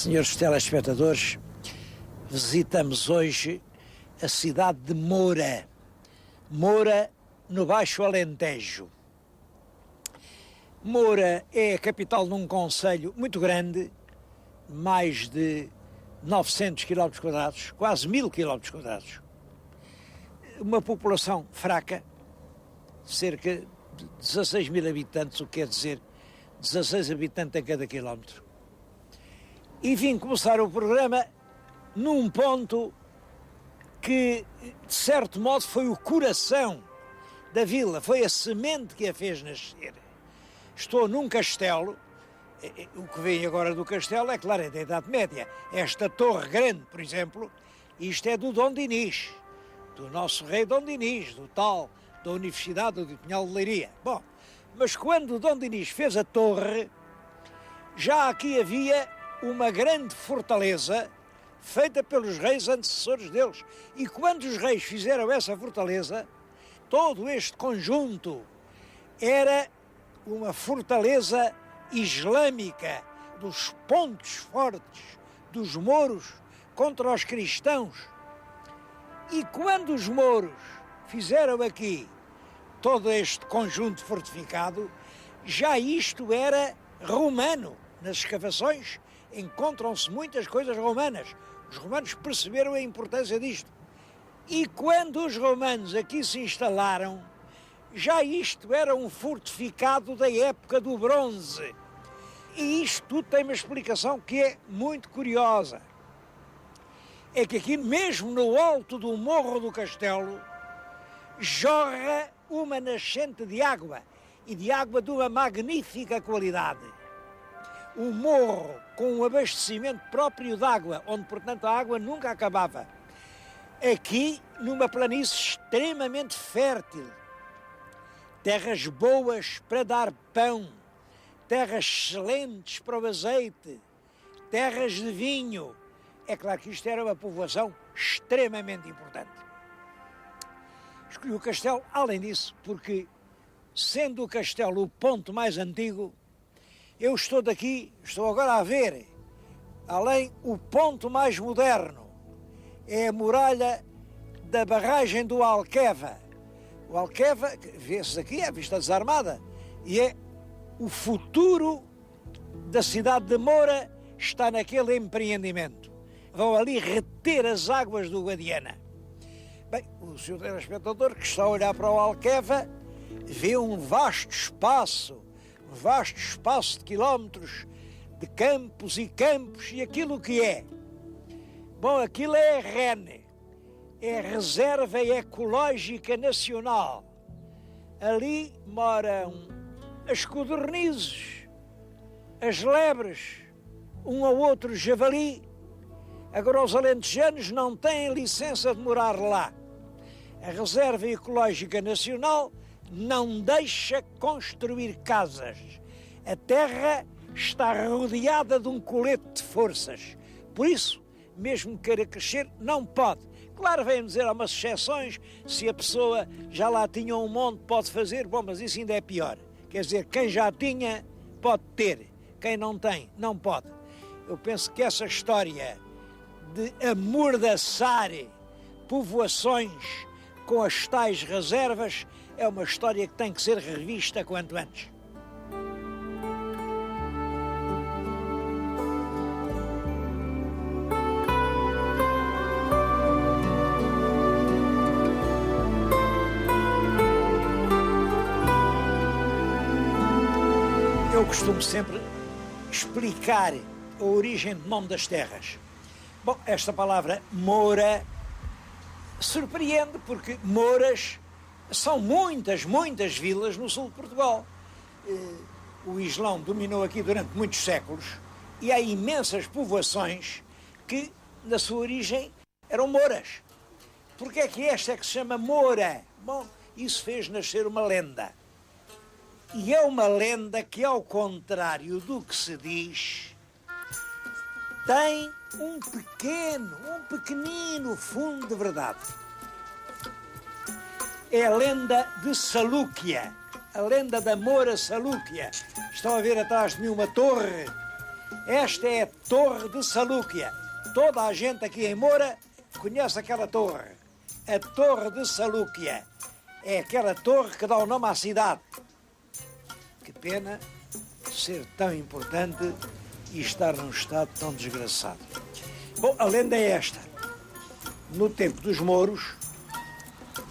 Senhores telespectadores, visitamos hoje a cidade de Moura. Moura, no Baixo Alentejo. Moura é a capital de um concelho muito grande, mais de 900 km², quase 1000 km². Uma população fraca, cerca de 16 mil habitantes, o que quer dizer 16 habitantes em cada quilómetro. E vim começar o programa num ponto que, de certo modo, foi o coração da vila, foi a semente que a fez nascer. Estou num castelo, o que vem agora do castelo é claro, é da Idade Média. Esta torre grande, por exemplo, isto é do Dom Dinis, do nosso rei Dom Dinis, da Universidade de Pinhal de Leiria. Bom, mas quando o Dom Dinis fez a torre, já aqui havia uma grande fortaleza feita pelos reis antecessores deles. E quando os reis fizeram essa fortaleza, todo este conjunto era uma fortaleza islâmica dos pontos fortes dos mouros contra os cristãos. E quando os mouros fizeram aqui todo este conjunto fortificado, já isto era romano. Nas escavações encontram-se muitas coisas romanas. Os romanos perceberam a importância disto. E quando os romanos aqui se instalaram, já isto era um fortificado da época do bronze. E isto tudo tem uma explicação que é muito curiosa. É que aqui, mesmo no alto do morro do castelo, jorra uma nascente de água, e de água de uma magnífica qualidade. Um morro com um abastecimento próprio de água, onde, portanto, a água nunca acabava. Aqui, numa planície extremamente fértil, terras boas para dar pão, terras excelentes para o azeite, terras de vinho. É claro que isto era uma povoação extremamente importante. Escolhi o castelo, além disso, porque, sendo o castelo o ponto mais antigo, eu estou agora a ver, além, o ponto mais moderno. É a muralha da barragem do Alqueva. O Alqueva, vê-se aqui, é a vista desarmada, e é o futuro da cidade de Moura, está naquele empreendimento. Vão ali reter as águas do Guadiana. Bem, o senhor telespectador que está a olhar para o Alqueva vê um vasto espaço de quilómetros, de campos e campos, e aquilo que é? Bom, aquilo é a REN, é a Reserva Ecológica Nacional. Ali moram as codornizes, as lebres, um ou outro javali. Agora os alentejanos não têm licença de morar lá. A Reserva Ecológica Nacional não deixa construir casas. A terra está rodeada de um colete de forças. Por isso, mesmo que queira crescer, não pode. Claro, vem dizer, há umas exceções, se a pessoa já lá tinha um monte, pode fazer. Bom, mas isso ainda é pior. Quer dizer, quem já tinha, pode ter. Quem não tem, não pode. Eu penso que essa história de amordaçar povoações com as tais reservas é uma história que tem que ser revista quanto antes. Eu costumo sempre explicar a origem do nome das terras. Bom, esta palavra Moura surpreende porque Mouras são muitas vilas no sul de Portugal. O Islão dominou aqui durante muitos séculos e há imensas povoações que, na sua origem, eram mouras. Porquê é que esta é que se chama Moura? Bom, isso fez nascer uma lenda. E é uma lenda que, ao contrário do que se diz, tem um pequenino fundo de verdade. É a lenda de Salúquia, a lenda da Moura Salúquia. Estão a ver atrás de mim uma torre Esta é a Torre de Salúquia. Toda a gente aqui em Moura conhece aquela torre. A Torre de Salúquia. É aquela torre que dá o nome à cidade. Que pena ser tão importante e estar num estado tão desgraçado. Bom, a lenda é esta. No tempo dos mouros,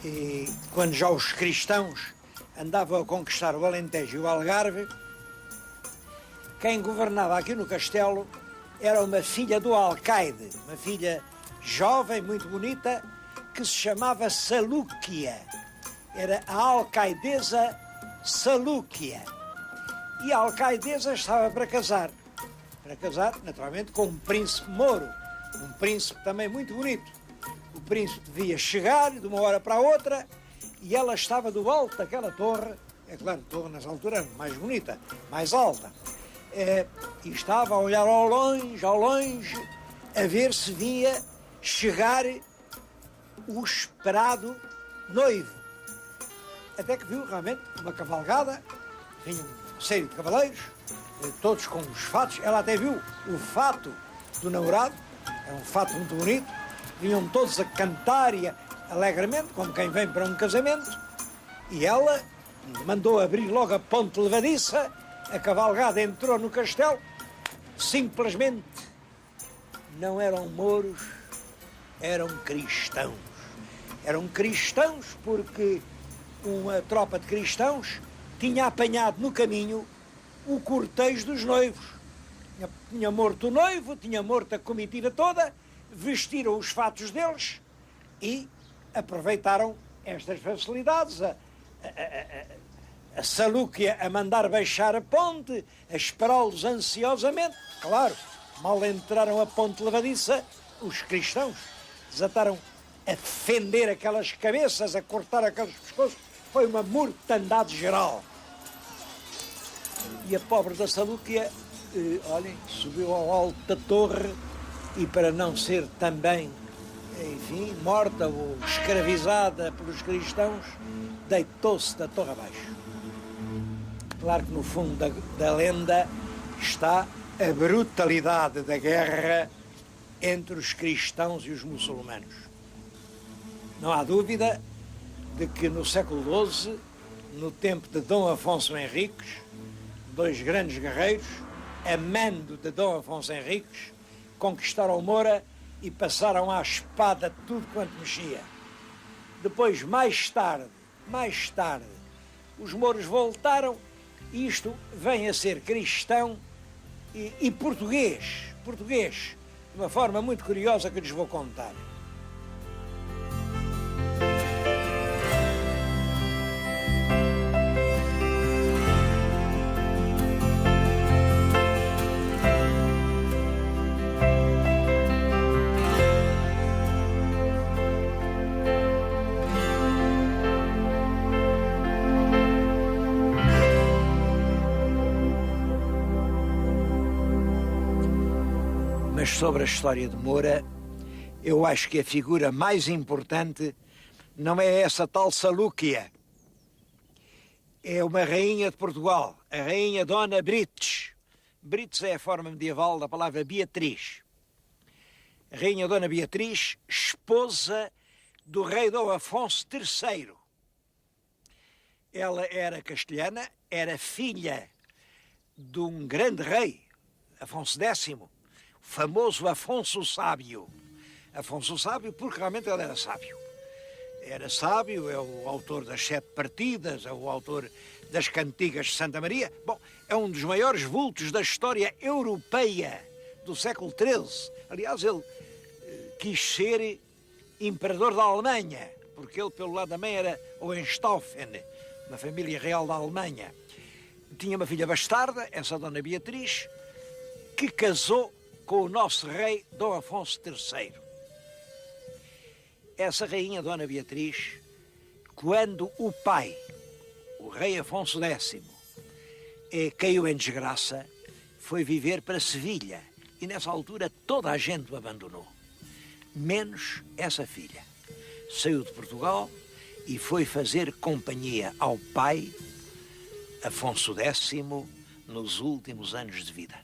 e quando já os cristãos andavam a conquistar o Alentejo e o Algarve, quem governava aqui no castelo era uma filha do alcaide, uma filha jovem, muito bonita, que se chamava Salúquia. Era a alcaidesa Salúquia. E a alcaidesa estava para casar, naturalmente, com um príncipe mouro, um príncipe também muito bonito. O príncipe devia chegar de uma hora para a outra e ela estava do alto daquela torre, é claro, torre nas alturas mais bonita, mais alta, e estava a olhar ao longe, a ver se via chegar o esperado noivo. Até que viu realmente uma cavalgada, vinha uma série de cavaleiros, todos com os fatos. Ela até viu o fato do namorado, é um fato muito bonito. Vinham todos a cantar e alegremente, como quem vem para um casamento. E ela mandou abrir logo a ponte levadiça, a cavalgada entrou no castelo. Simplesmente não eram mouros, eram cristãos. Eram cristãos porque uma tropa de cristãos tinha apanhado no caminho o cortejo dos noivos. Tinha morto o noivo, tinha morto a comitiva toda, vestiram os fatos deles e aproveitaram estas facilidades. A Salúquia a mandar baixar a ponte, a esperá-los ansiosamente. Claro, mal entraram a ponte levadiça, os cristãos desataram a fender aquelas cabeças, a cortar aqueles pescoços. Foi uma mortandade geral. E a pobre da Salúquia, olhem, subiu ao alto da torre e, para não ser também, enfim, morta ou escravizada pelos cristãos, deitou-se da torre abaixo. Claro que no fundo da lenda está a brutalidade da guerra entre os cristãos e os muçulmanos. Não há dúvida de que no século XII, no tempo de Dom Afonso Henriques, dois grandes guerreiros, a mando de Dom Afonso Henriques, conquistaram Moura e passaram à espada tudo quanto mexia. Depois, mais tarde, os mouros voltaram e isto vem a ser cristão e português, de uma forma muito curiosa que lhes vou contar. Mas sobre a história de Moura, eu acho que a figura mais importante não é essa tal Salúquia. É uma rainha de Portugal, a rainha Dona Brites. Brites é a forma medieval da palavra Beatriz. A rainha Dona Beatriz, esposa do rei Dom Afonso III. Ela era castelhana, era filha de um grande rei, Afonso X, famoso Afonso o Sábio. Afonso o Sábio porque realmente ele era sábio. Era sábio, é o autor das 7 partidas, é o autor das cantigas de Santa Maria. Bom, é um dos maiores vultos da história europeia do século XIII. Aliás, ele quis ser imperador da Alemanha, porque ele, pelo lado da mãe, era Hohenstaufen, uma família real da Alemanha. Tinha uma filha bastarda, essa Dona Beatriz, que casou com o nosso rei Dom Afonso III. Essa rainha Dona Beatriz, quando o pai, o rei Afonso X, caiu em desgraça, foi viver para Sevilha e nessa altura toda a gente o abandonou, menos essa filha. Saiu de Portugal e foi fazer companhia ao pai, Afonso X, nos últimos anos de vida.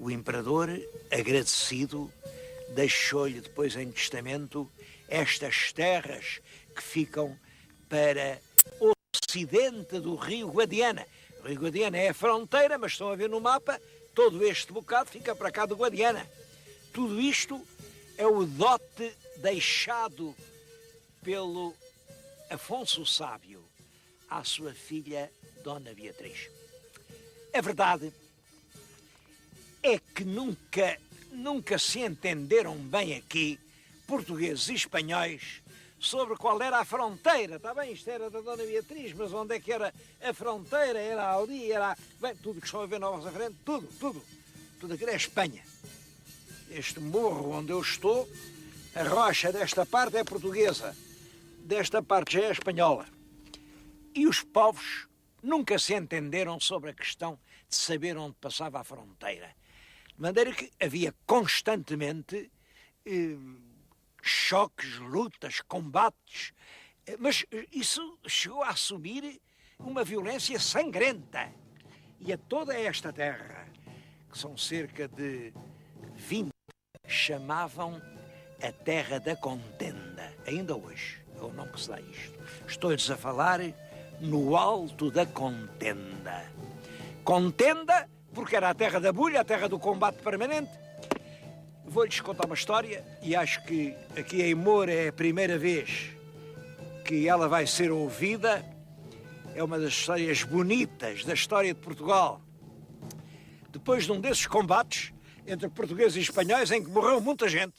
O imperador, agradecido, deixou-lhe depois em testamento estas terras que ficam para o ocidente do rio Guadiana. O rio Guadiana é a fronteira, mas estão a ver no mapa, todo este bocado fica para cá do Guadiana. Tudo isto é o dote deixado pelo Afonso Sábio à sua filha Dona Beatriz. A verdade é que nunca se entenderam bem aqui, portugueses e espanhóis, sobre qual era a fronteira. Está bem, isto era da Dona Beatriz, mas onde é que era a fronteira? Era ali, era... Bem, tudo que estão a ver na vossa frente, tudo aquilo é Espanha. Este morro onde eu estou, a rocha desta parte é portuguesa, desta parte já é espanhola. E os povos nunca se entenderam sobre a questão de saber onde passava a fronteira. De maneira que havia constantemente choques, lutas, combates, mas isso chegou a assumir uma violência sangrenta. E a toda esta terra, que são cerca de 20, chamavam a Terra da Contenda. Ainda hoje é o nome que se dá a isto. Estou-lhes a falar no Alto da Contenda. Contenda, porque era a terra da bulha, a terra do combate permanente. Vou-lhes contar uma história, e acho que aqui em Moura é a primeira vez que ela vai ser ouvida. É uma das histórias bonitas da história de Portugal. Depois de um desses combates entre portugueses e espanhóis, em que morreu muita gente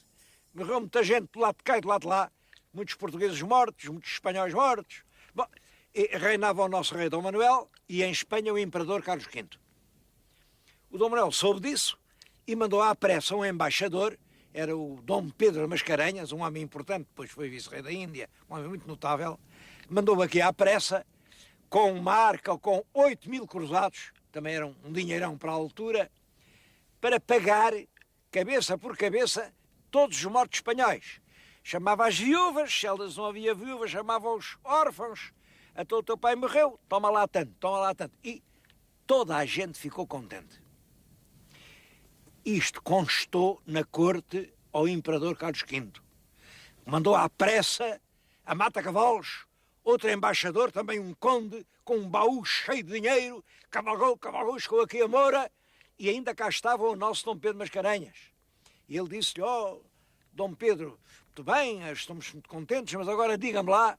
do lado de cá e do lado de lá, muitos portugueses mortos, muitos espanhóis mortos. Bom, reinava o nosso rei Dom Manuel e em Espanha o imperador Carlos V. O Dom Manuel soube disso e mandou à pressa um embaixador, era o Dom Pedro Mascarenhas, um homem importante, depois foi vice-rei da Índia, um homem muito notável, mandou aqui à pressa, com uma arca com 8.000 cruzados, também era um dinheirão para a altura, para pagar, cabeça por cabeça, todos os mortos espanhóis. Chamava as viúvas, se elas não havia viúvas, chamava os órfãos. Então o teu pai morreu, toma lá tanto. E toda a gente ficou contente. Isto constou na corte ao imperador Carlos V. Mandou à pressa, a mata-cavalos, outro embaixador, também um conde, com um baú cheio de dinheiro, cavalgou, chegou aqui a Moura, e ainda cá estava o nosso Dom Pedro Mascarenhas. E ele disse-lhe, Dom Pedro, muito bem, estamos muito contentes, mas agora diga-me lá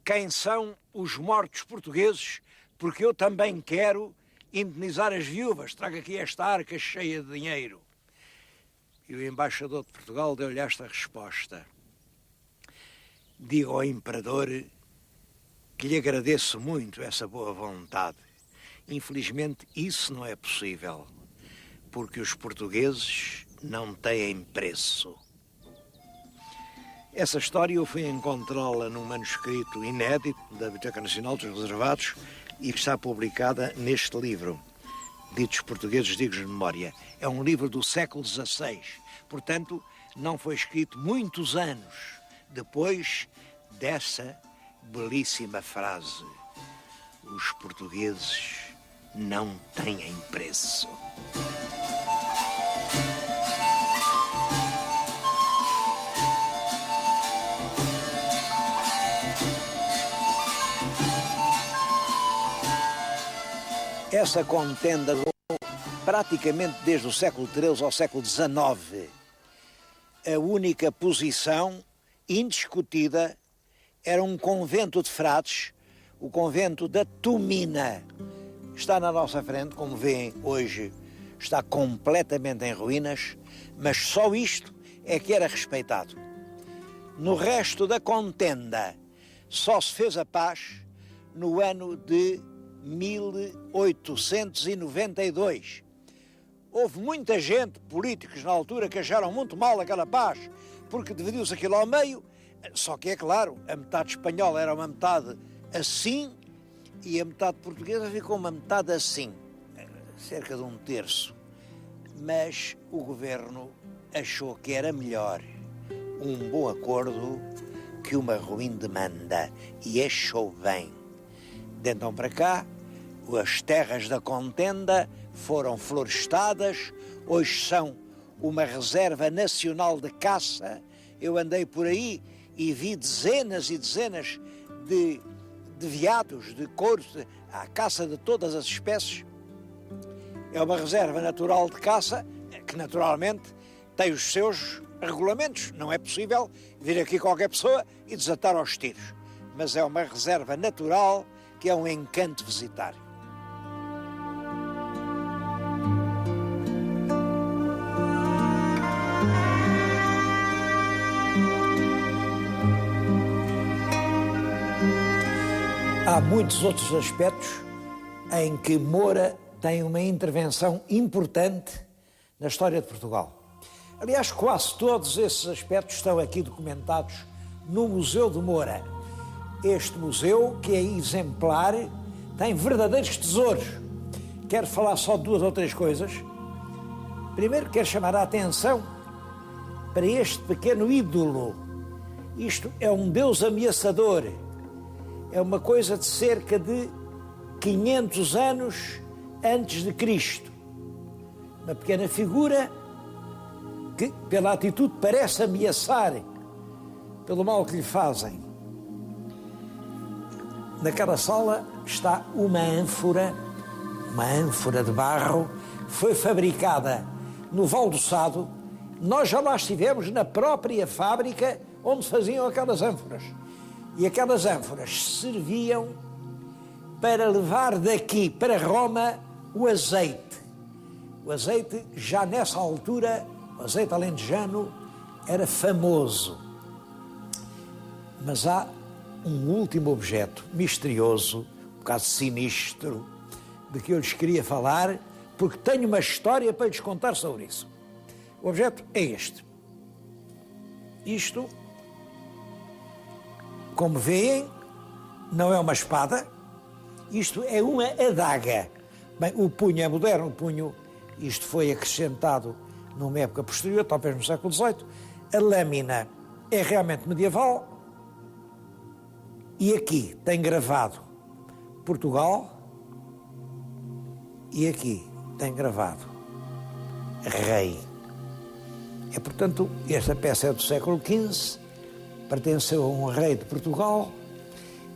quem são os mortos portugueses, porque eu também quero indenizar as viúvas, traga aqui esta arca cheia de dinheiro. E o embaixador de Portugal deu-lhe esta resposta. Digo ao imperador que lhe agradeço muito essa boa vontade. Infelizmente isso não é possível, porque os portugueses não têm preço. Essa história eu fui encontrá-la num manuscrito inédito da Biblioteca Nacional dos Reservados e que está publicada neste livro, Ditos Portugueses Dignos de Memória. É um livro do século XVI, portanto, não foi escrito muitos anos depois dessa belíssima frase: os portugueses não têm preço. Essa contenda durou praticamente desde o século XIII ao século XIX. A única posição indiscutida era um convento de frades, o convento da Tumina. Está na nossa frente, como veem hoje, está completamente em ruínas, mas só isto é que era respeitado. No resto da contenda, só se fez a paz no ano de 1892. Houve muita gente, políticos na altura, que acharam muito mal aquela paz, porque dividiu-se aquilo ao meio, só que é claro, a metade espanhola era uma metade assim, e a metade portuguesa ficou uma metade assim, cerca de um terço. Mas o governo achou que era melhor um bom acordo que uma ruim demanda, e achou bem. De então para cá, as terras da contenda foram florestadas, hoje são uma reserva nacional de caça. Eu andei por aí e vi dezenas e dezenas de veados, de couros, à caça de todas as espécies. É uma reserva natural de caça que naturalmente tem os seus regulamentos. Não é possível vir aqui qualquer pessoa e desatar aos tiros. Mas é uma reserva natural que é um encanto visitar. Há muitos outros aspectos em que Moura tem uma intervenção importante na história de Portugal. Aliás, quase todos esses aspectos estão aqui documentados no Museu de Moura. Este museu, que é exemplar, tem verdadeiros tesouros. Quero falar só de 2 ou 3 coisas. Primeiro, quero chamar a atenção para este pequeno ídolo. Isto é um deus ameaçador. É uma coisa de cerca de 500 anos antes de Cristo. Uma pequena figura que, pela atitude, parece ameaçar pelo mal que lhe fazem. Naquela sala está uma ânfora de barro, foi fabricada no Val do Sado. Nós já lá estivemos na própria fábrica onde faziam aquelas ânforas. E aquelas ânforas serviam para levar daqui para Roma o azeite. O azeite, já nessa altura, o azeite alentejano era famoso. Mas há um último objeto misterioso, um bocado sinistro, de que eu lhes queria falar, porque tenho uma história para lhes contar sobre isso. O objeto é este. Isto, como veem, não é uma espada, isto é uma adaga. Bem, o punho é moderno, o punho, isto foi acrescentado numa época posterior, talvez no século XVIII. A lâmina é realmente medieval e aqui tem gravado Portugal e aqui tem gravado Rei. É, portanto, esta peça é do século XV, pertenceu a um rei de Portugal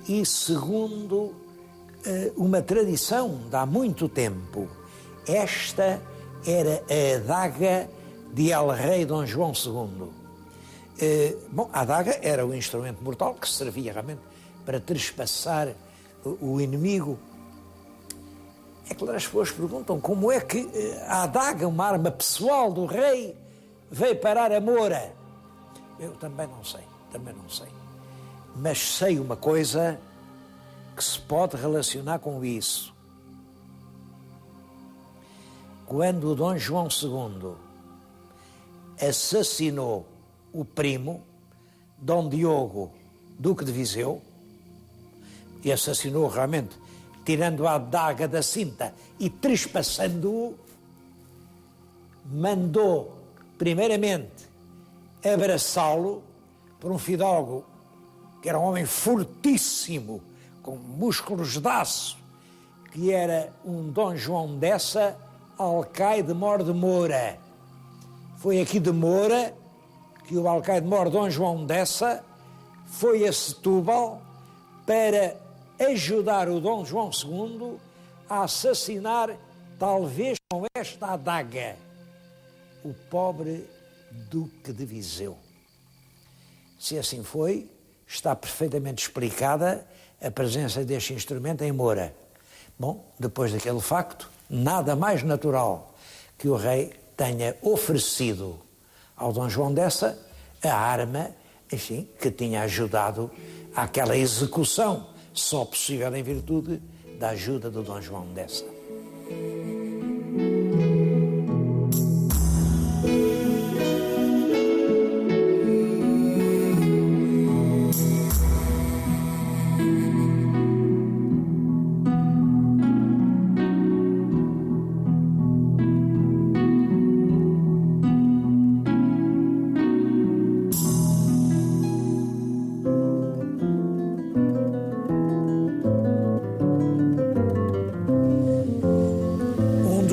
e, segundo uma tradição de há muito tempo, esta era a adaga de El-Rei Dom João II. A adaga era o instrumento mortal que servia realmente para trespassar o inimigo. É claro, as pessoas perguntam como é que a adaga, uma arma pessoal do rei, veio parar a Moura. Eu também não sei. Mas sei uma coisa que se pode relacionar com isso. Quando o Dom João II assassinou o primo, Dom Diogo, Duque de Viseu, e assassinou realmente, tirando a adaga da cinta e trespassando-o, mandou, primeiramente, abraçá-lo por um fidalgo que era um homem fortíssimo, com músculos de aço, que era um Dom João Dessa, alcaide mor de Moura. Foi aqui de Moura que o alcaide mor Dom João Dessa foi a Setúbal para ajudar o Dom João II a assassinar, talvez com esta adaga, o pobre Duque de Viseu. Se assim foi, está perfeitamente explicada a presença deste instrumento em Moura. Bom, depois daquele facto, nada mais natural que o rei tenha oferecido ao Dom João Dessa a arma, enfim, que tinha ajudado àquela execução, só possível em virtude da ajuda do Dom João Dessa.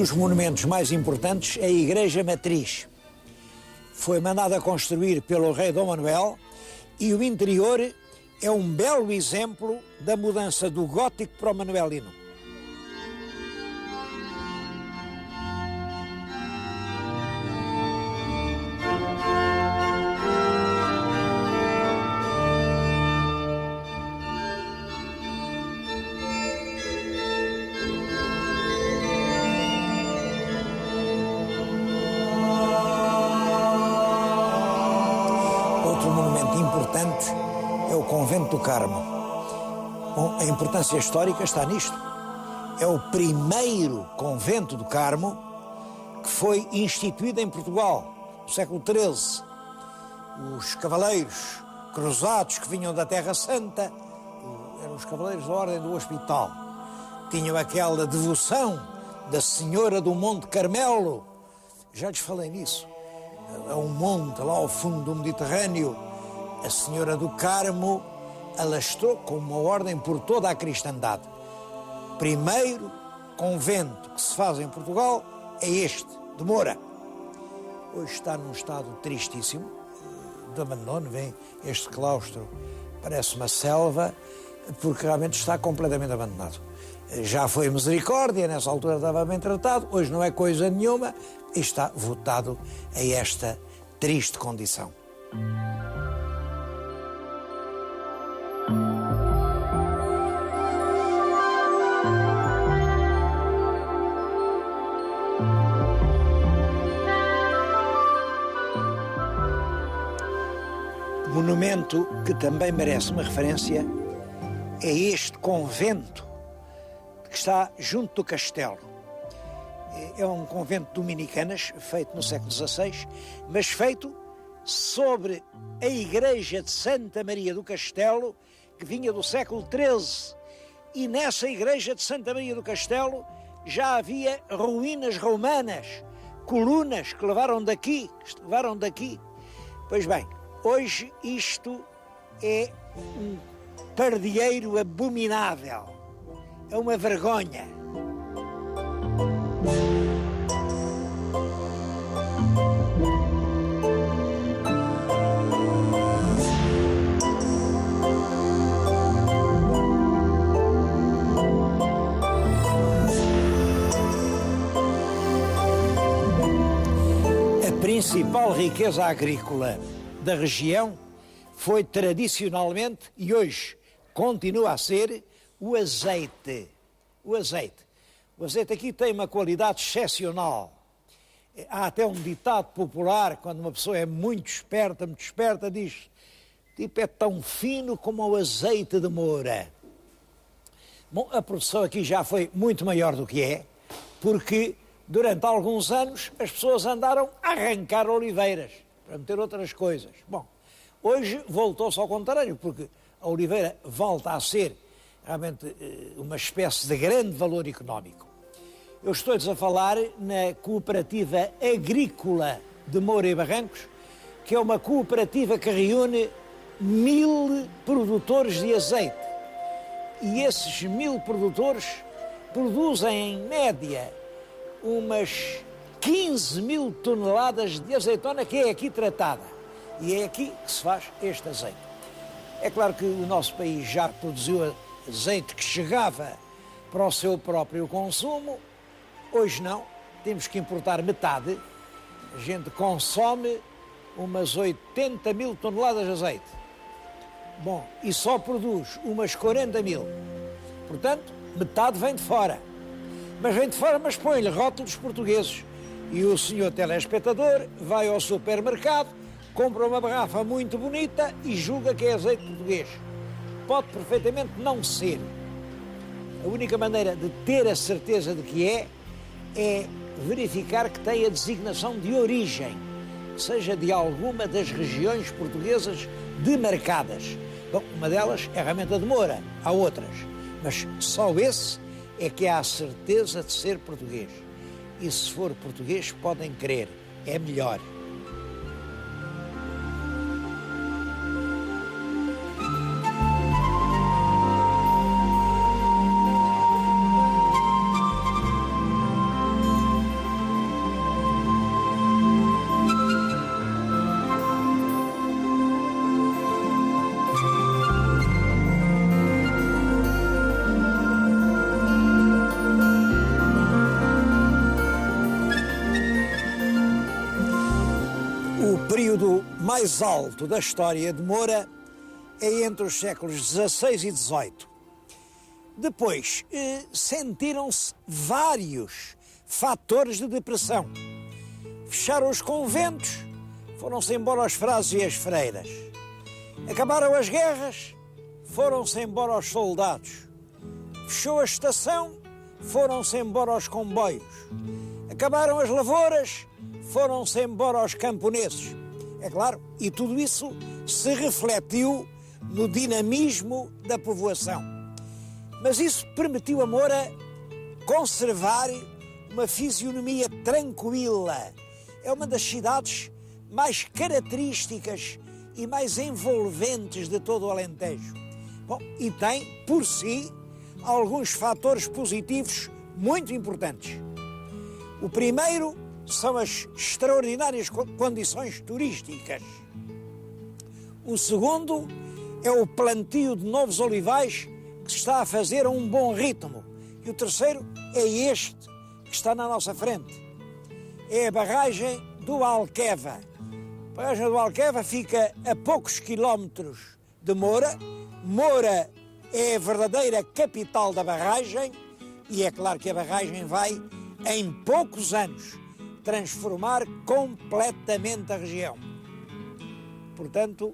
dos monumentos mais importantes é a Igreja Matriz. Foi mandada construir pelo rei Dom Manuel e o interior é um belo exemplo da mudança do gótico para o manuelino. Outro monumento importante é o Convento do Carmo. Bom, a importância histórica está nisto. É o primeiro convento do Carmo que foi instituído em Portugal, no século XIII. Os cavaleiros cruzados que vinham da Terra Santa, eram os cavaleiros da Ordem do Hospital, tinham aquela devoção da Senhora do Monte Carmelo. Já lhes falei nisso. É um monte lá ao fundo do Mediterrâneo. A Senhora do Carmo alastrou com uma ordem por toda a cristandade. Primeiro convento que se faz em Portugal é este, de Moura. Hoje está num estado tristíssimo, de abandono. Vem este claustro, parece uma selva, porque realmente está completamente abandonado. Já foi misericórdia, nessa altura estava bem tratado, hoje não é coisa nenhuma e está votado a esta triste condição. Monumento que também merece uma referência é este convento que está junto do castelo. É um convento dominicanas, feito no século XVI, mas feito sobre a igreja de Santa Maria do Castelo, que vinha do século XIII. E nessa igreja de Santa Maria do Castelo já havia ruínas romanas, colunas que levaram daqui. Pois bem, hoje isto é um pardieiro abominável, é uma vergonha. A principal riqueza agrícola da região foi tradicionalmente, e hoje continua a ser, o azeite. O azeite aqui tem uma qualidade excepcional. Há até um ditado popular, quando uma pessoa é muito esperta, diz: tipo, é tão fino como o azeite de Moura. Bom, a produção aqui já foi muito maior do que é, porque durante alguns anos as pessoas andaram a arrancar oliveiras para meter outras coisas. Bom, hoje voltou-se ao contrário, porque a oliveira volta a ser realmente uma espécie de grande valor económico. Eu estou-lhes a falar na Cooperativa Agrícola de Moura e Barrancos, que é uma cooperativa que reúne 1000 produtores de azeite. E esses 1000 produtores produzem, em média, umas 15.000 toneladas de azeitona que é aqui tratada. E é aqui que se faz este azeite. É claro que o nosso país já produziu azeite que chegava para o seu próprio consumo. Hoje não, temos que importar metade. A gente consome umas 80.000 toneladas de azeite. Bom, e só produz umas 40.000. Portanto, metade vem de fora. Mas vem de fora, mas põe-lhe rótulos portugueses. E o senhor telespectador vai ao supermercado, compra uma garrafa muito bonita e julga que é azeite português. Pode perfeitamente não ser. A única maneira de ter a certeza de que é verificar que tem a designação de origem, seja de alguma das regiões portuguesas demarcadas. Bom, uma delas é realmente a de Moura, há outras, mas só esse é que há a certeza de ser português. E se for português, podem crer, é melhor. mais alto da história de Moura é entre os séculos XVI e XVIII. Depois, sentiram-se vários fatores de depressão. Fecharam os conventos, foram-se embora os frades e as freiras. Acabaram as guerras, foram-se embora os soldados. Fechou a estação, foram-se embora os comboios. Acabaram as lavouras, foram-se embora os camponeses. É claro, e tudo isso se refletiu no dinamismo da povoação. Mas isso permitiu a Moura conservar uma fisionomia tranquila. É uma das cidades mais características e mais envolventes de todo o Alentejo. Bom, e tem, por si, alguns fatores positivos muito importantes. O primeiro são as extraordinárias condições turísticas. O segundo é o plantio de novos olivais que se está a fazer a um bom ritmo. E o terceiro é este que está na nossa frente. É a barragem do Alqueva. A barragem do Alqueva fica a poucos quilómetros de Moura. Moura é a verdadeira capital da barragem e é claro que a barragem vai, em poucos anos, transformar completamente a região. Portanto,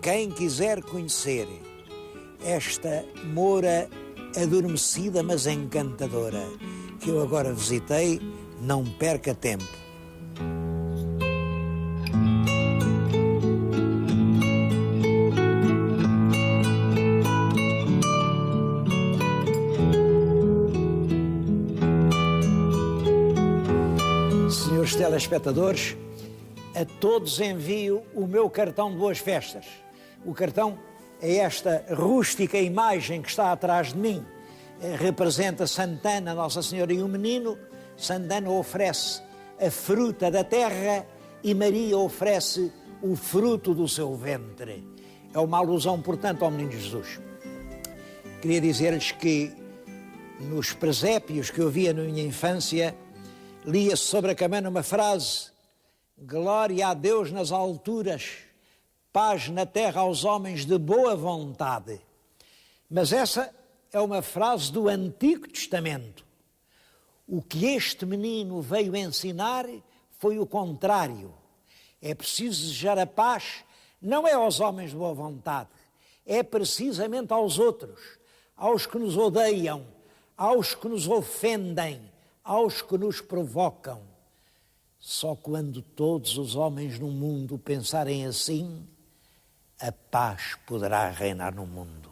quem quiser conhecer esta Moura adormecida mas encantadora que eu agora visitei, não perca tempo. Senhores telespectadores, a todos envio o meu cartão de boas festas. O cartão é esta rústica imagem que está atrás de mim. Representa Santana, Nossa Senhora e o menino. Santana oferece a fruta da terra e Maria oferece o fruto do seu ventre. É uma alusão, portanto, ao menino Jesus. Queria dizer-lhes que nos presépios que eu via na minha infância, lia-se sobre a cabana uma frase: glória a Deus nas alturas, paz na terra aos homens de boa vontade. Mas essa é uma frase do Antigo Testamento. O que este menino veio ensinar foi o contrário. É preciso desejar a paz, não é aos homens de boa vontade, é precisamente aos outros, aos que nos odeiam, aos que nos ofendem, aos que nos provocam. Só quando todos os homens no mundo pensarem assim, a paz poderá reinar no mundo.